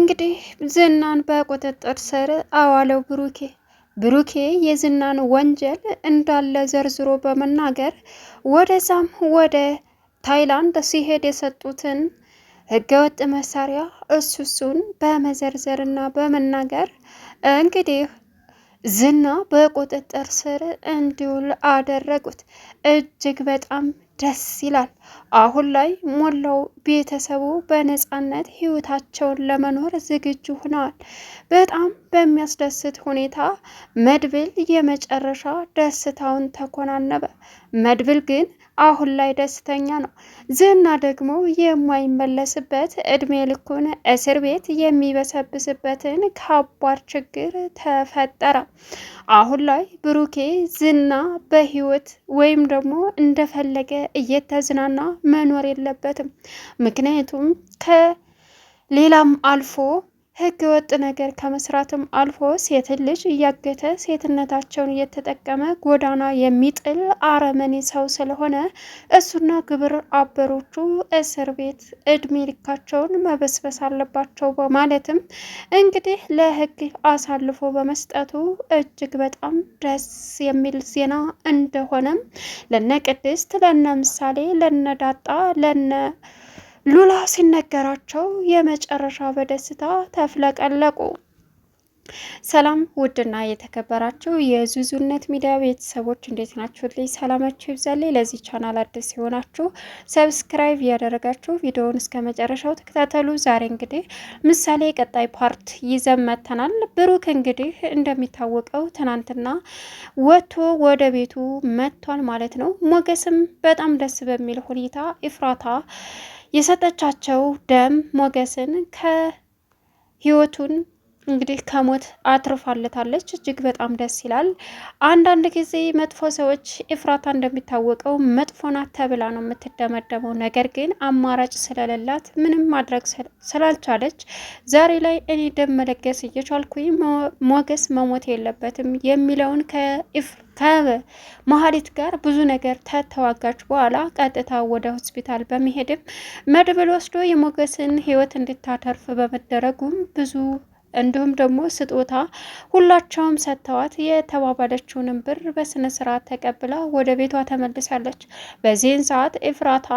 እንግዲህ ዝናን በቁጥጥር ስር አዋለው ብሩኬ የዝናን ወንጀል እንዳለ ዘርዝሮ በመናገር ወደዛም ወደ ታይላንድ ሲሄድ የሰጡትን ህገወጥ መሳሪያ እሱን በመዘርዘርና በመናገር እንግዲህ ዝና በቁጥጥር ስር እንዲውል አደረጉት። እጅግ በጣም ደስ ይላል። አሁን ላይ ሞላው ቤተሰቡ በነፃነት ህይወታቸውን ለመኖር ዝግጁ ሆነዋል። በጣም በሚያስደስት ሁኔታ መድብል የመጨረሻ ደስታውን ተኮናነበ። መድብል ግን አሁን ላይ ደስተኛ ነው። ዝና ደግሞ የማይመለስበት እድሜ ልኩን እስር ቤት የሚበሰብስበትን ከባድ ችግር ተፈጠረ። አሁን ላይ ብሩኬ ዝና በህይወት ወይም ደግሞ እንደፈለገ እየተዝናና መኖር የለበትም። ምክንያቱም ከሌላም አልፎ ህገ ወጥ ነገር ከመስራትም አልፎ ሴትን ልጅ እያገተ ሴትነታቸውን እየተጠቀመ ጎዳና የሚጥል አረመኔ ሰው ስለሆነ እሱና ግብረ አበሮቹ እስር ቤት እድሜ ልካቸውን መበስበስ አለባቸው በማለትም እንግዲህ ለህግ አሳልፎ በመስጠቱ እጅግ በጣም ደስ የሚል ዜና እንደሆነም ለነ ቅድስት፣ ለነ ምሳሌ፣ ለነ ዳጣ፣ ለነ ሉላ ሲነገራቸው የመጨረሻ በደስታ ተፍለቀለቁ። ሰላም ውድና የተከበራችሁ የዙዙነት ሚዲያ ቤተሰቦች እንዴት ናችሁ? ልይ ሰላማችሁ ይብዛልኝ። ለዚህ ቻናል አዲስ ሲሆናችሁ ሰብስክራይብ እያደረጋችሁ ቪዲዮውን እስከ መጨረሻው ተከታተሉ። ዛሬ እንግዲህ ምሳሌ ቀጣይ ፓርት ይዘን መጥተናል። ብሩክ እንግዲህ እንደሚታወቀው ትናንትና ወጥቶ ወደ ቤቱ መጥቷል ማለት ነው። ሞገስም በጣም ደስ በሚል ሁኔታ ኢፍራታ የሰጠቻቸው ደም ሞገስን ከህይወቱን እንግዲህ ከሞት አትርፋለታለች። እጅግ በጣም ደስ ይላል። አንዳንድ ጊዜ መጥፎ ሰዎች ኤፍራታ እንደሚታወቀው መጥፎ ናት ተብላ ነው የምትደመደመው። ነገር ግን አማራጭ ስለሌላት ምንም ማድረግ ስላልቻለች ዛሬ ላይ እኔ ደም መለገስ እየቻልኩኝ ሞገስ መሞት የለበትም የሚለውን ከመሀሊት ጋር ብዙ ነገር ተተዋጋች በኋላ ቀጥታ ወደ ሆስፒታል በመሄድም መድብል ወስዶ የሞገስን ህይወት እንድታተርፍ በመደረጉም ብዙ እንዲሁም ደግሞ ስጦታ ሁላቸውም ሰጥተዋት የተባባለችውንም ብር በስነ ስርዓት ተቀብላ ወደ ቤቷ ተመልሳለች። በዚህን ሰዓት ኤፍራታ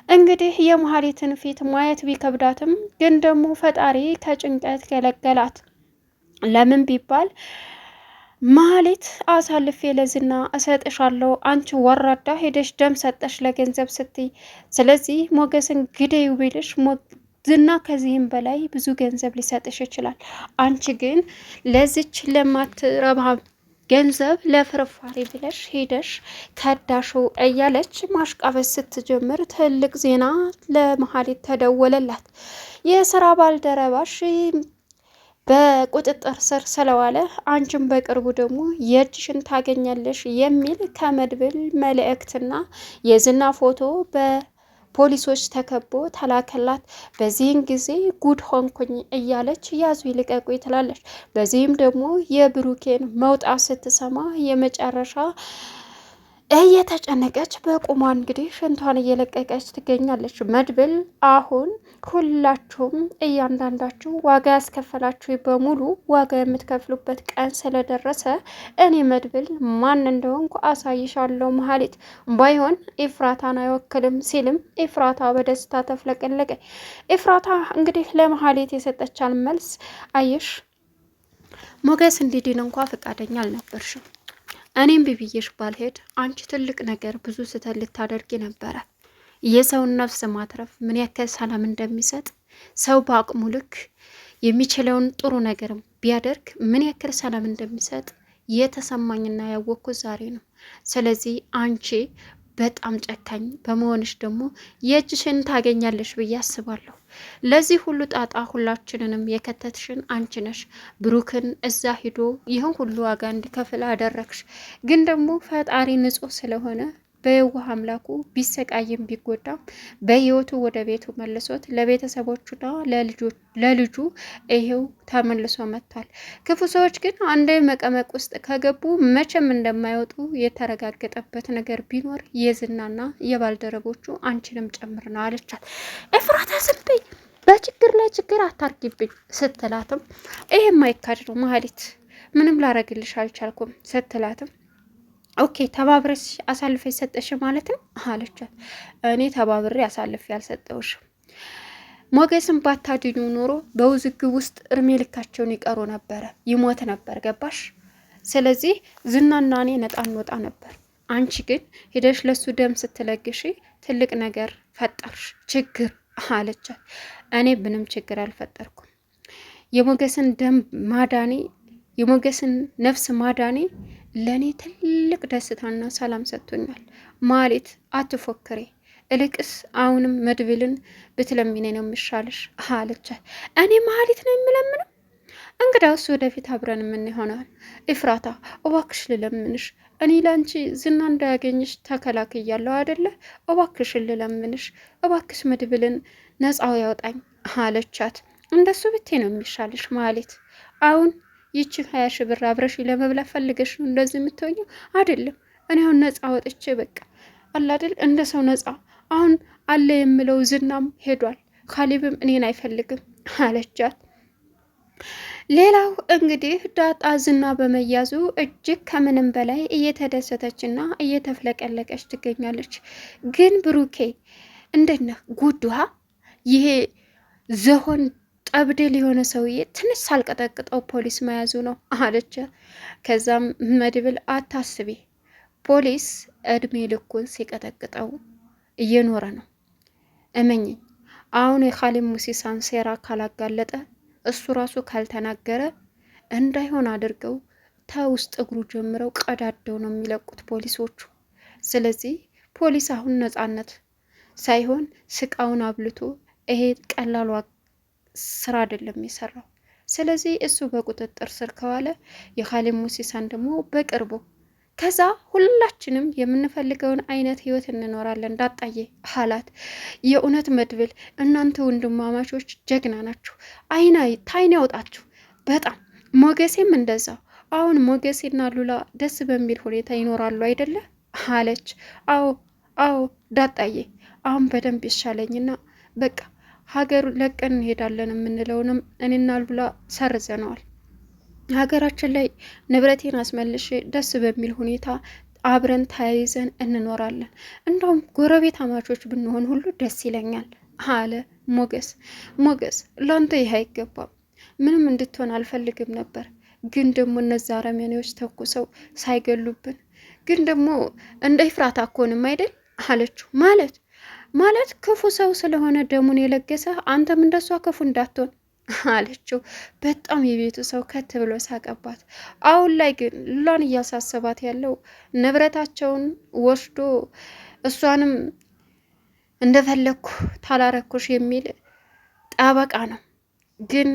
እንግዲህ የመሀሊትን ፊት ማየት ቢከብዳትም ግን ደግሞ ፈጣሪ ከጭንቀት ገለገላት። ለምን ቢባል መሀሊት አሳልፌ ለዝና እሰጥሻለሁ፣ አንቺ ወራዳ ሄደሽ ደም ሰጠሽ ለገንዘብ ስትይ፣ ስለዚህ ሞገስን ግደዩ ቢልሽ ዝና ከዚህም በላይ ብዙ ገንዘብ ሊሰጥሽ ይችላል። አንቺ ግን ለዚች ለማትረባ ገንዘብ ለፍርፋሪ ብለሽ ሄደሽ ከዳሹ እያለች ማሽቃበስ ስትጀምር ትልቅ ዜና ለመሀሊት ተደወለላት። የስራ ባልደረባሽ በቁጥጥር ስር ስለዋለ አንቺም በቅርቡ ደግሞ የእጅሽን ታገኛለሽ የሚል ከመድብል መልእክትና የዝና ፎቶ ፖሊሶች ተከቦ ተላከላት። በዚህን ጊዜ ጉድ ሆንኩኝ እያለች ያዙ ይልቀቁ ትላለች። በዚህም ደግሞ የብሩኬን መውጣት ስትሰማ የመጨረሻ እየተጨነቀች በቁሟ እንግዲህ ሽንቷን እየለቀቀች ትገኛለች። መድብል አሁን ሁላችሁም እያንዳንዳችሁ ዋጋ ያስከፈላችሁ በሙሉ ዋጋ የምትከፍሉበት ቀን ስለደረሰ እኔ መድብል ማን እንደሆንኩ አሳይሻለሁ፣ መሀሊት ባይሆን ኤፍራታን አይወክልም ሲልም ኤፍራታ በደስታ ተፍለቀለቀ። ኤፍራታ እንግዲህ ለመሀሊት የሰጠቻን መልስ አየሽ፣ ሞገስ እንዲድን እንኳ ፈቃደኛ አልነበርሽም። እኔም ቢብዬሽ ባልሄድ አንቺ ትልቅ ነገር ብዙ ስተት ልታደርጊ ነበረ። የሰውን ነፍስ ማትረፍ ምን ያክል ሰላም እንደሚሰጥ ሰው በአቅሙ ልክ የሚችለውን ጥሩ ነገር ቢያደርግ ምን ያክል ሰላም እንደሚሰጥ የተሰማኝና ያወቅኩት ዛሬ ነው። ስለዚህ አንቺ በጣም ጨካኝ በመሆንሽ ደግሞ የእጅሽን ታገኛለሽ ብዬ አስባለሁ። ለዚህ ሁሉ ጣጣ ሁላችንንም የከተትሽን አንቺ ነሽ። ብሩክን እዛ ሂዶ ይህን ሁሉ ዋጋ እንዲከፍል አደረግሽ። ግን ደግሞ ፈጣሪ ንጹሕ ስለሆነ በየዋህ አምላኩ ቢሰቃይም ቢጎዳም በህይወቱ ወደ ቤቱ መልሶት ለቤተሰቦቹና ለልጁ ይሄው ተመልሶ መጥቷል። ክፉ ሰዎች ግን አንድ መቀመቅ ውስጥ ከገቡ መቼም እንደማይወጡ የተረጋገጠበት ነገር ቢኖር የዝናና የባልደረቦቹ አንቺንም ጨምር ነው አለቻት። ኤፍራታ ዝም በይ በችግር ላይ ችግር አታርጊብኝ ስትላትም ይሄ የማይካድ ነው መሀሊት፣ ምንም ላረግልሽ አልቻልኩም ስትላትም ኦኬ ተባብረሽ አሳልፈ ሰጠሽ ማለት ነው አለቻት። እኔ ተባብሬ አሳልፌ ያልሰጠውሽም ሞገስን ባታድኙ ኖሮ በውዝግብ ውስጥ እርሜ ልካቸውን ይቀሩ ነበረ፣ ይሞት ነበር ገባሽ? ስለዚህ ዝናና እኔ ነጣ እንወጣ ነበር። አንቺ ግን ሄደሽ ለሱ ደም ስትለግሽ ትልቅ ነገር ፈጠርሽ፣ ችግር አለቻት። እኔ ምንም ችግር አልፈጠርኩም። የሞገስን ደም ማዳኔ፣ የሞገስን ነፍስ ማዳኔ ለእኔ ትልቅ ደስታና ሰላም ሰጥቶኛል። ማለት አትፎክሬ፣ እልቅስ አሁንም መድብልን ብትለሚኔ ነው የሚሻልሽ አለቻት። እኔ መሀሊት ነው የምለምነው? እንግዳውስ ወደፊት አብረን ምን ይሆናል? ኢፍራታ እባክሽ ልለምንሽ፣ እኔ ላንቺ ዝና እንዳያገኝሽ ተከላክያለሁ አይደለ? እባክሽን ልለምንሽ፣ እባክሽ መድብልን ነፃው ያውጣኝ አለቻት። እንደሱ ብቴ ነው የሚሻልሽ ማለት አሁን ይቺን 20 ሺህ ብር አብረሽ ለመብላት ፈልገሽ ነው እንደዚህ የምትሆኚው አይደለም። እኔ አሁን ነፃ ወጥቼ በቃ አላደል እንደ ሰው ነፃ አሁን አለ የምለው ዝናም ሄዷል፣ ካሊብም እኔን አይፈልግም አለቻት። ሌላው እንግዲህ ዳጣ ዝና በመያዙ እጅግ ከምንም በላይ እየተደሰተችና እየተፍለቀለቀች ትገኛለች። ግን ብሩኬ እንደነህ ጉዱሃ ይሄ ዝሆን ጠብደል የሆነ ሰውዬ ትንሽ ሳልቀጠቅጠው ፖሊስ መያዙ ነው አለች። ከዛም መድብል አታስቢ፣ ፖሊስ እድሜ ልኩን ሲቀጠቅጠው እየኖረ ነው፣ እመኝኝ። አሁን የኻሊብ ሙሲሳን ሴራ ካላጋለጠ እሱ ራሱ ካልተናገረ እንዳይሆን አድርገው ተውስጥ እግሩ ጀምረው ቀዳደው ነው የሚለቁት ፖሊሶቹ። ስለዚህ ፖሊስ አሁን ነፃነት ሳይሆን ስቃውን አብልቶ ይሄ ቀላሉ ስራ አይደለም የሰራው። ስለዚህ እሱ በቁጥጥር ስር ከዋለ የኻሊብ ሙሲሳን ደግሞ በቅርቡ ከዛ ሁላችንም የምንፈልገውን አይነት ህይወት እንኖራለን ዳጣዬ አላት። የእውነት መድብል እናንተ ወንድማማቾች ጀግና ናችሁ፣ ታይን ያውጣችሁ በጣም ሞገሴም እንደዛው። አሁን ሞገሴና ሉላ ደስ በሚል ሁኔታ ይኖራሉ አይደለ አለች። አዎ ዳጣዬ አሁን በደንብ ይሻለኝና በቃ ሀገሩ ለቀን እንሄዳለን የምንለውንም እኔና ሉላ ሰርዘነዋል። ሀገራችን ላይ ንብረቴን አስመልሼ ደስ በሚል ሁኔታ አብረን ተያይዘን እንኖራለን። እንደውም ጎረቤት አማቾች ብንሆን ሁሉ ደስ ይለኛል አለ ሞገስ ላንተ ይህ አይገባም፣ ምንም እንድትሆን አልፈልግም ነበር፣ ግን ደግሞ እነዛ አረመኔዎች ተኩሰው ሳይገሉብን፣ ግን ደግሞ እንደ ኢፍራታ አኮንም አይደል አለችው። ማለት ክፉ ሰው ስለሆነ ደሙን የለገሰ አንተም እንደሷ ክፉ እንዳትሆን አለችው። በጣም የቤቱ ሰው ከት ብሎ ሳቀባት። አሁን ላይ ግን ሉላን እያሳሰባት ያለው ንብረታቸውን ወስዶ እሷንም እንደፈለግኩ ታላረኩሽ የሚል ጠበቃ ነው። ግን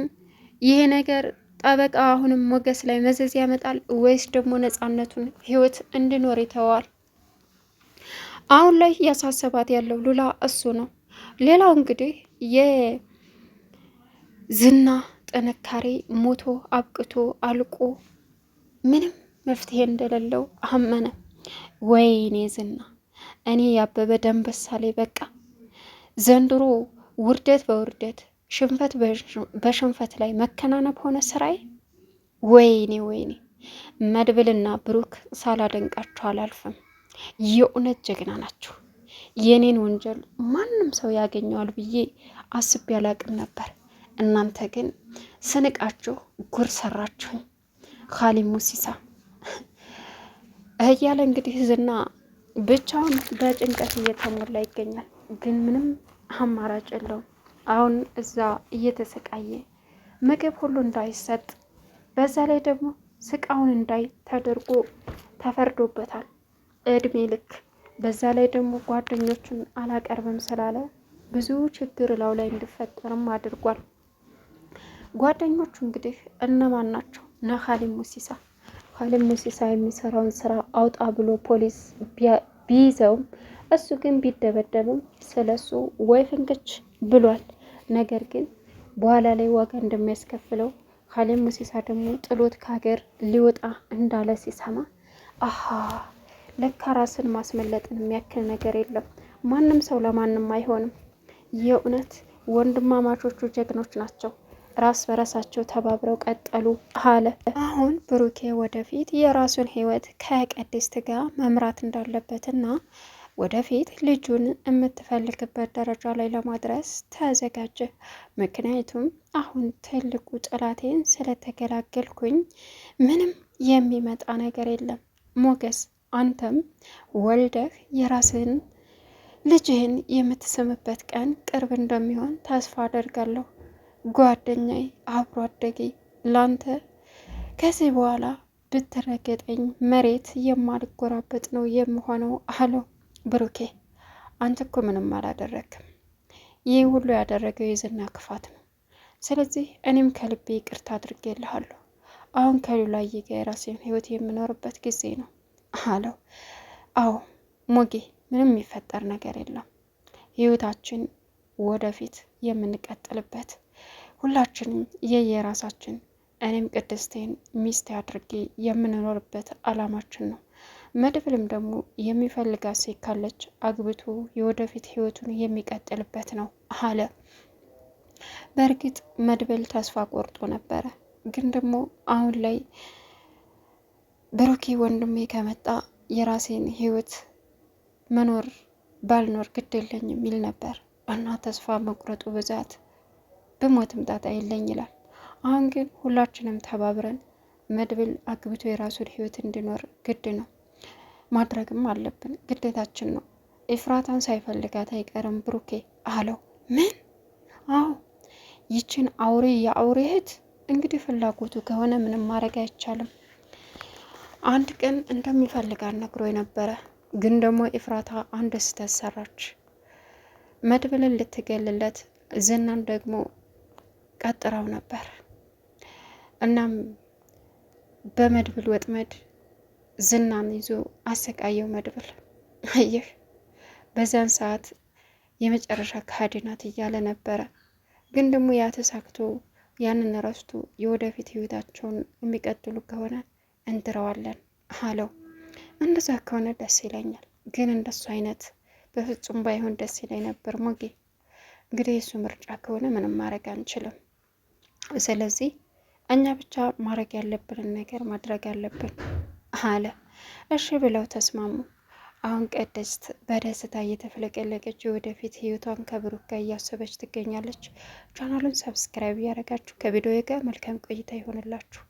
ይሄ ነገር ጠበቃ አሁንም ሞገስ ላይ መዘዝ ያመጣል ወይስ ደግሞ ነፃነቱን ህይወት እንዲኖር ይተዋል? አሁን ላይ እያሳሰባት ያለው ሉላ እሱ ነው። ሌላው እንግዲህ ዝና ጥንካሬ ሞቶ አብቅቶ አልቆ ምንም መፍትሄ እንደሌለው አመነ። ወይኔ ዝና፣ እኔ ያበበ ደንበሳ ላይ በቃ ዘንድሮ ውርደት በውርደት ሽንፈት በሽንፈት ላይ መከናነብ ሆነ ስራዬ። ወይኔ መድብልና ብሩክ ሳላደንቃችሁ አላልፍም። የእውነት ጀግና ናችሁ። የኔን ወንጀል ማንም ሰው ያገኘዋል ብዬ አስቤ አላቅም ነበር። እናንተ ግን ስንቃችሁ ጉር ሰራችሁኝ። ኻሊብ ሙሲሳ እያለ እንግዲህ ዝና ብቻውን በጭንቀት እየተሞላ ይገኛል። ግን ምንም አማራጭ የለውም። አሁን እዛ እየተሰቃየ ምግብ ሁሉ እንዳይሰጥ፣ በዛ ላይ ደግሞ ስቃውን እንዳይ ተደርጎ ተፈርዶበታል እድሜ ልክ። በዛ ላይ ደግሞ ጓደኞቹን አላቀርብም ስላለ ብዙ ችግር ላው ላይ እንዲፈጠርም አድርጓል። ጓደኞቹ እንግዲህ እነማን ናቸው? ኻሊብ ሙሲሳ የሚሰራውን ስራ አውጣ ብሎ ፖሊስ ቢይዘውም እሱ ግን ቢደበደብም ስለሱ ወይ ፍንክች ብሏል። ነገር ግን በኋላ ላይ ዋጋ እንደሚያስከፍለው ኻሊብ ሙሲሳ ደግሞ ጥሎት ከሀገር ሊወጣ እንዳለ ሲሰማ ለካ ራስን ማስመለጥን የሚያክል ነገር የለም። ማንም ሰው ለማንም አይሆንም። የእውነት ወንድማማቾቹ ጀግኖች ናቸው። ራስ በራሳቸው ተባብረው ቀጠሉ አለ። አሁን ብሩኬ ወደፊት የራሱን ህይወት ከቅድስት ጋር መምራት እንዳለበትና ወደፊት ልጁን የምትፈልግበት ደረጃ ላይ ለማድረስ ተዘጋጀ። ምክንያቱም አሁን ትልቁ ጠላቴን ስለተገላገልኩኝ ምንም የሚመጣ ነገር የለም። ሞገስ አንተም ወልደህ የራስህን ልጅህን የምትስምበት ቀን ቅርብ እንደሚሆን ተስፋ አደርጋለሁ። ጓደኛዬ፣ አብሮ አደጌ፣ ላንተ ከዚህ በኋላ ብትረገጠኝ መሬት የማልጎራበጥ ነው የምሆነው አለው። ብሩኬ አንተ እኮ ምንም አላደረግም። ይህ ሁሉ ያደረገው የዝና ክፋት ነው። ስለዚህ እኔም ከልቤ ይቅርታ አድርጌልሃለሁ። አሁን ከሉላዬ ጋር የራሴን ህይወት የምኖርበት ጊዜ ነው አለው። አዎ ሞጌ፣ ምንም የሚፈጠር ነገር የለም። ህይወታችን ወደፊት የምንቀጥልበት ሁላችንም የየራሳችን እኔም ቅድስቴን ሚስት አድርጌ የምንኖርበት አላማችን ነው። መድብልም ደግሞ የሚፈልጋት ሴት ካለች አግብቶ የወደፊት ህይወቱን የሚቀጥልበት ነው አለ። በእርግጥ መድብል ተስፋ ቆርጦ ነበረ። ግን ደግሞ አሁን ላይ ብሩኬ ወንድሜ ከመጣ የራሴን ህይወት መኖር ባልኖር ግድ የለኝ የሚል ነበር እና ተስፋ መቁረጡ ብዛት ብሞትም ጣጣ የለኝ ይላል። አሁን ግን ሁላችንም ተባብረን መድብል አግብቶ የራሱን ህይወት እንዲኖር ግድ ነው፣ ማድረግም አለብን፣ ግዴታችን ነው። ኤፍራታን ሳይፈልጋት አይቀርም ብሩኬ አለው። ምን? አዎ ይችን አውሬ የአውሬ እህት እንግዲህ ፍላጎቱ ከሆነ ምንም ማድረግ አይቻልም። አንድ ቀን እንደሚፈልጋት ነግሮ የነበረ ግን ደግሞ ኤፍራታ አንድ ስህተት ሰራች። መድብልን ልትገልለት ዝናን ደግሞ ቀጥረው ነበር። እናም በመድብል ወጥመድ ዝናን ይዞ አሰቃየው መድብል። አየህ በዚያን ሰዓት የመጨረሻ ካድናት እያለ ነበረ። ግን ደግሞ ያተሳክቶ ያንን ረስቶ የወደፊት ህይወታቸውን የሚቀጥሉ ከሆነ እንድረዋለን አለው። እንደዛ ከሆነ ደስ ይለኛል፣ ግን እንደሱ አይነት በፍጹም ባይሆን ደስ ይለኝ ነበር ሞጌ። እንግዲህ የሱ ምርጫ ከሆነ ምንም ማድረግ አንችልም። ስለዚህ እኛ ብቻ ማድረግ ያለብንን ነገር ማድረግ አለብን አለ። እሺ ብለው ተስማሙ። አሁን ቅድስት በደስታ እየተፍለቀለቀች ወደፊት ህይወቷን ከብሩክ ጋር እያሰበች ትገኛለች። ቻናሉን ሰብስክራይብ ያደረጋችሁ ከቪዲዮ ጋር መልካም ቆይታ ይሆንላችሁ።